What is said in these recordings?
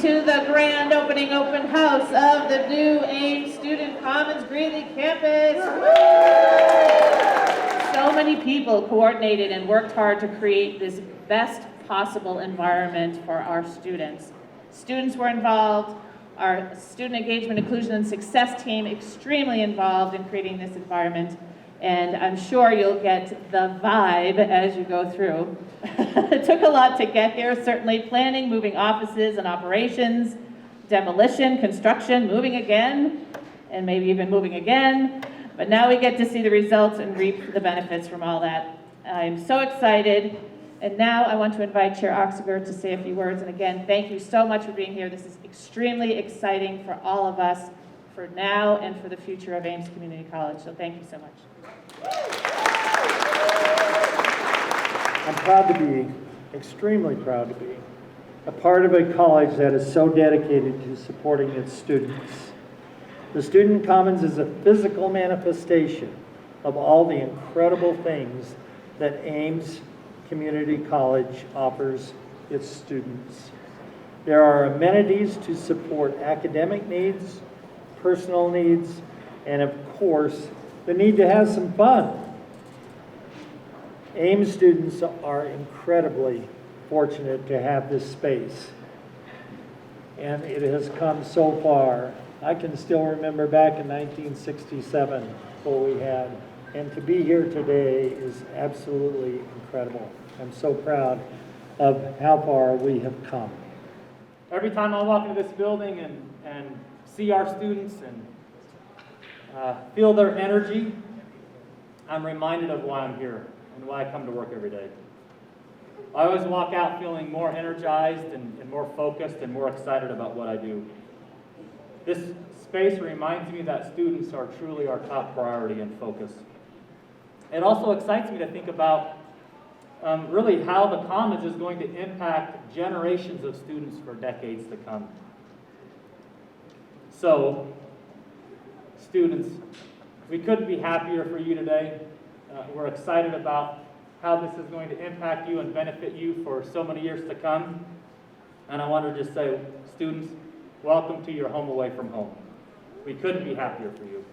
to the grand opening open house of the new Aims Student Commons Greeley Campus. So many people coordinated and worked hard to create this best possible environment for our students. Students were involved, our student engagement, inclusion, and success team extremely involved in creating this environment, and I'm sure you'll get the vibe as you go through. It took a lot to get here, certainly planning, moving offices and operations, demolition, construction, moving again, and maybe even moving again. But now we get to see the results and reap the benefits from all that. I'm so excited. And now I want to invite Chair Oxiger to say a few words. And again, thank you so much for being here. This is extremely exciting for all of us, for now and for the future of Aims Community College. So thank you so much. I'm proud to be, extremely proud to be, a part of a college that is so dedicated to supporting its students. The Student Commons is a physical manifestation of all the incredible things that Aims Community College offers its students. There are amenities to support academic needs, personal needs, and of course, the need to have some fun. Aims students are incredibly fortunate to have this space, and it has come so far. I can still remember back in 1967 what we had, and to be here today is absolutely incredible. I'm so proud of how far we have come. Every time I walk into this building and see our students and feel their energy, I'm reminded of why I'm here and why I come to work every day. I always walk out feeling more energized and more focused and more excited about what I do. This space reminds me that students are truly our top priority and focus. It also excites me to think about really how the Commons is going to impact generations of students for decades to come. So, students, we couldn't be happier for you today. We're excited about how this is going to impact you and benefit you for so many years to come. And I want to just say, students, welcome to your home away from home. We couldn't be happier for you.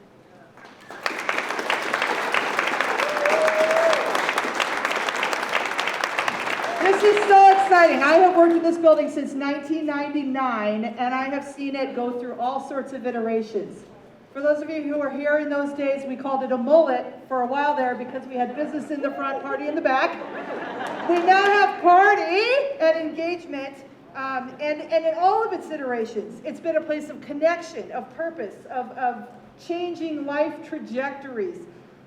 This is so exciting. I have worked in this building since 1999, and I have seen it go through all sorts of iterations. For those of you who were here in those days, we called it a mullet for a while there because we had business in the front, party in the back. We now have party and engagement, and in all of its iterations, it's been a place of connection, of purpose, of changing life trajectories,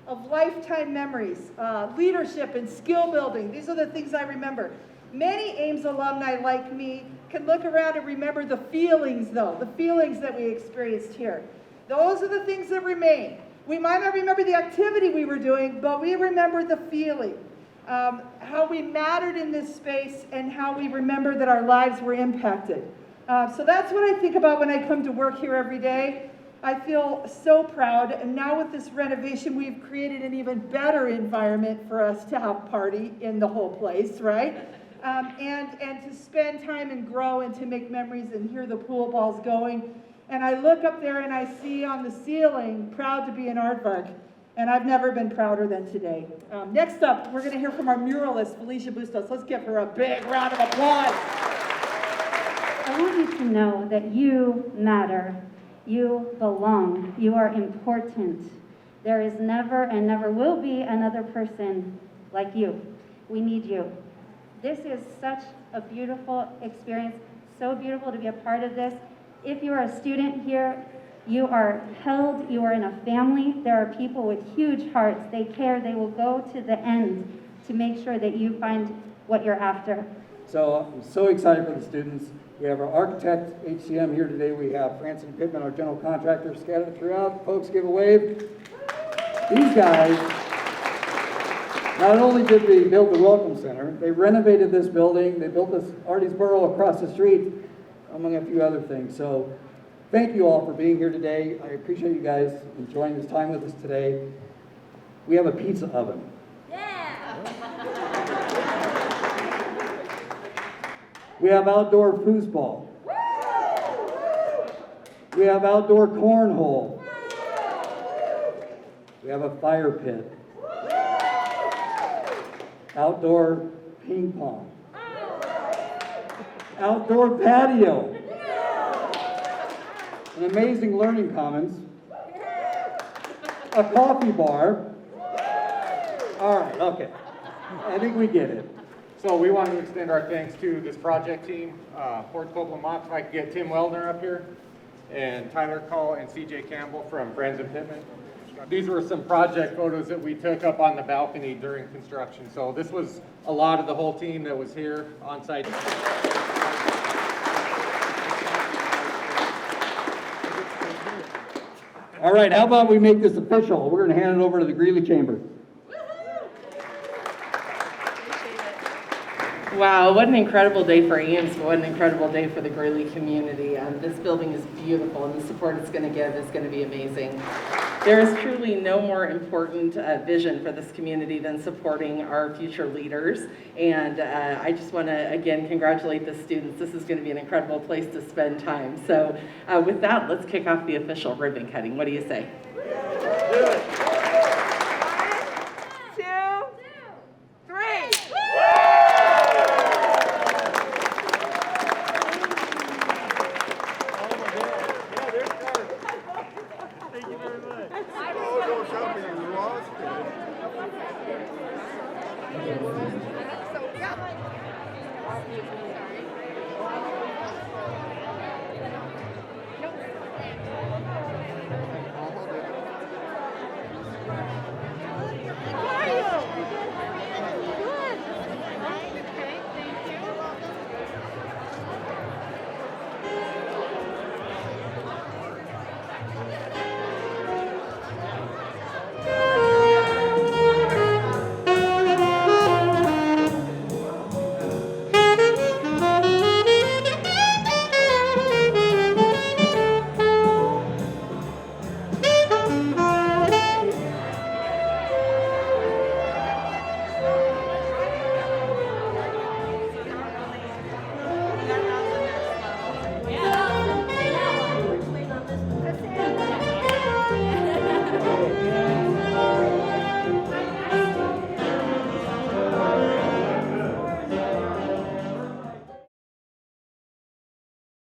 of lifetime memories, leadership and skill building. These are the things I remember. Many Aims alumni like me can look around and remember the feelings, though, the feelings that we experienced here. Those are the things that remain. We might not remember the activity we were doing, but we remember the feeling, how we mattered in this space, and how we remember that our lives were impacted. So that's what I think about when I come to work here every day. I feel so proud, and now with this renovation, we've created an even better environment for us to have party in the whole place, right? And to spend time and grow and to make memories and hear the pool balls going. And I look up there and I see on the ceiling, proud to be an aardvark, and I've never been prouder than today. Next up, we're gonna hear from our muralist, Felicia Bustos. Let's give her a big round of applause. I want you to know that you matter. You belong. You are important. There is never and never will be another person like you. We need you. This is such a beautiful experience, so beautiful to be a part of this. If you are a student here, you are held, you are in a family. There are people with huge hearts. They care. They will go to the end to make sure that you find what you're after. So I'm so excited for the students. We have our architect, HCM, here today. We have Francis Pittman, our general contractor, scattered throughout. Folks, give a wave. These guys, not only did they build the Welcome Center, they renovated this building. They built this Artie's-Borough across the street, among a few other things. So thank you all for being here today. I appreciate you guys enjoying this time with us today. We have a pizza oven. We have outdoor foosball. We have outdoor cornhole. We have a fire pit. Outdoor ping pong. Outdoor patio. An amazing learning commons. A coffee bar. All right, okay. I think we get it. So we want to extend our thanks to this project team, Fort Copeland Mock. If I could get Tim Weldner up here, and Tyler Call and CJ Campbell from Friends of Pittman. These were some project photos that we took up on the balcony during construction. So this was a lot of the whole team that was here on site. All right, how about we make this official? We're going to hand it over to the Greeley Chamber. Wow, what an incredible day for Aims, what an incredible day for the Greeley community. This building is beautiful, and the support it's going to give is going to be amazing. There is truly no more important vision for this community than supporting our future leaders, and I just want to, again, congratulate the students. This is going to be an incredible place to spend time. So with that, let's kick off the official ribbon cutting. What do you say? Do it.